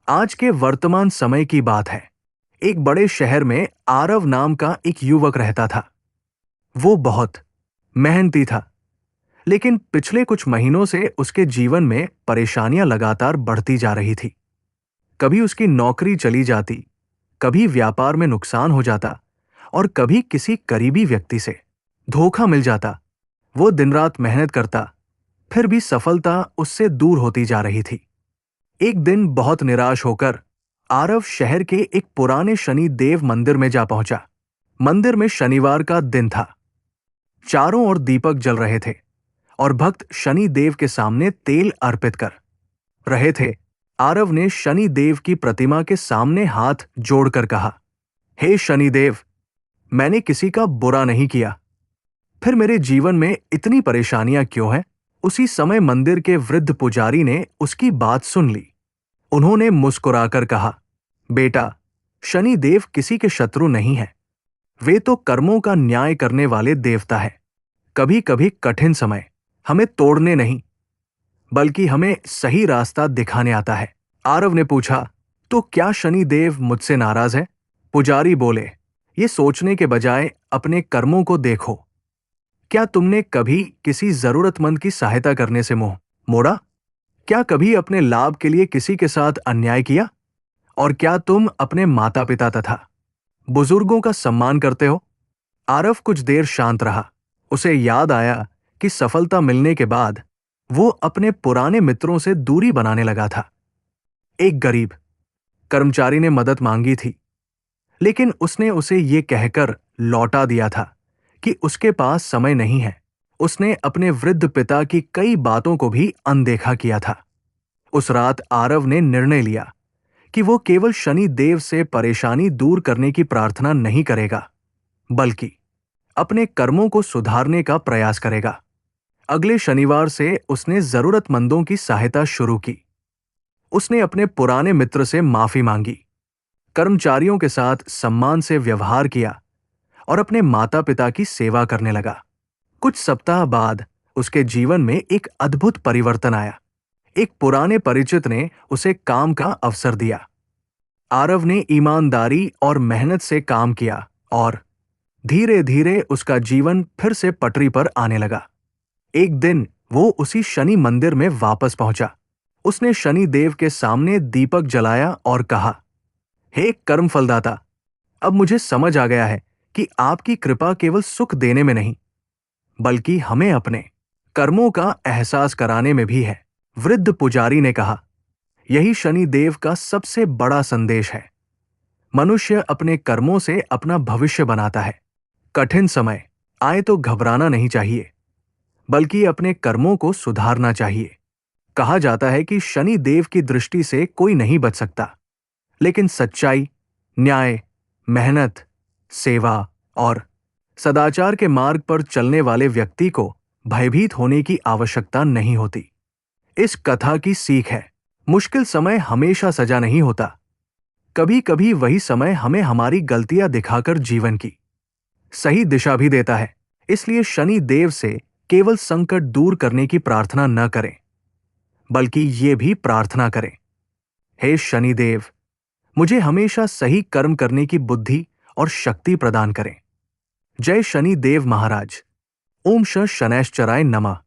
आज के वर्तमान समय की बात है। एक बड़े शहर में आरव नाम का एक युवक रहता था। वो बहुत मेहनती था, लेकिन पिछले कुछ महीनों से उसके जीवन में परेशानियां लगातार बढ़ती जा रही थी। कभी उसकी नौकरी चली जाती, कभी व्यापार में नुकसान हो जाता और कभी किसी करीबी व्यक्ति से धोखा मिल जाता। वो दिन रात मेहनत करता, फिर भी सफलता उससे दूर होती जा रही थी। एक दिन बहुत निराश होकर आरव शहर के एक पुराने शनि देव मंदिर में जा पहुंचा। मंदिर में शनिवार का दिन था। चारों ओर दीपक जल रहे थे और भक्त शनि देव के सामने तेल अर्पित कर रहे थे। आरव ने शनि देव की प्रतिमा के सामने हाथ जोड़कर कहा, हे शनि देव, मैंने किसी का बुरा नहीं किया, फिर मेरे जीवन में इतनी परेशानियां क्यों हैं? उसी समय मंदिर के वृद्ध पुजारी ने उसकी बात सुन ली। उन्होंने मुस्कुराकर कहा, बेटा, शनि देव किसी के शत्रु नहीं है। वे तो कर्मों का न्याय करने वाले देवता है। कभी कभी कठिन समय हमें तोड़ने नहीं, बल्कि हमें सही रास्ता दिखाने आता है। आरव ने पूछा, तो क्या शनि देव मुझसे नाराज है? पुजारी बोले, ये सोचने के बजाय अपने कर्मों को देखो। क्या तुमने कभी किसी जरूरतमंद की सहायता करने से मुंह मोड़ा? क्या कभी अपने लाभ के लिए किसी के साथ अन्याय किया? और क्या तुम अपने माता पिता तथा बुजुर्गों का सम्मान करते हो? आरव कुछ देर शांत रहा। उसे याद आया कि सफलता मिलने के बाद वो अपने पुराने मित्रों से दूरी बनाने लगा था। एक गरीब कर्मचारी ने मदद मांगी थी, लेकिन उसने उसे ये कहकर लौटा दिया था कि उसके पास समय नहीं है। उसने अपने वृद्ध पिता की कई बातों को भी अनदेखा किया था। उस रात आरव ने निर्णय लिया कि वो केवल शनि देव से परेशानी दूर करने की प्रार्थना नहीं करेगा, बल्कि अपने कर्मों को सुधारने का प्रयास करेगा। अगले शनिवार से उसने जरूरतमंदों की सहायता शुरू की। उसने अपने पुराने मित्र से माफी मांगी, कर्मचारियों के साथ सम्मान से व्यवहार किया और अपने माता पिता की सेवा करने लगा। कुछ सप्ताह बाद उसके जीवन में एक अद्भुत परिवर्तन आया। एक पुराने परिचित ने उसे काम का अवसर दिया। आरव ने ईमानदारी और मेहनत से काम किया और धीरे धीरे उसका जीवन फिर से पटरी पर आने लगा। एक दिन वो उसी शनि मंदिर में वापस पहुंचा। उसने शनि देव के सामने दीपक जलाया और कहा, हे कर्म फलदाता, अब मुझे समझ आ गया है कि आपकी कृपा केवल सुख देने में नहीं, बल्कि हमें अपने कर्मों का एहसास कराने में भी है। वृद्ध पुजारी ने कहा, यही शनि देव का सबसे बड़ा संदेश है। मनुष्य अपने कर्मों से अपना भविष्य बनाता है। कठिन समय आए तो घबराना नहीं चाहिए, बल्कि अपने कर्मों को सुधारना चाहिए। कहा जाता है कि शनि देव की दृष्टि से कोई नहीं बच सकता, लेकिन सच्चाई, न्याय, मेहनत, सेवा और सदाचार के मार्ग पर चलने वाले व्यक्ति को भयभीत होने की आवश्यकता नहीं होती। इस कथा की सीख है, मुश्किल समय हमेशा सजा नहीं होता। कभी कभी वही समय हमें हमारी गलतियां दिखाकर जीवन की सही दिशा भी देता है। इसलिए शनि देव से केवल संकट दूर करने की प्रार्थना न करें, बल्कि ये भी प्रार्थना करें, हे शनि देव, मुझे हमेशा सही कर्म करने की बुद्धि और शक्ति प्रदान करें। जय शनि देव महाराज। ओम श शनैश्चराय नमः।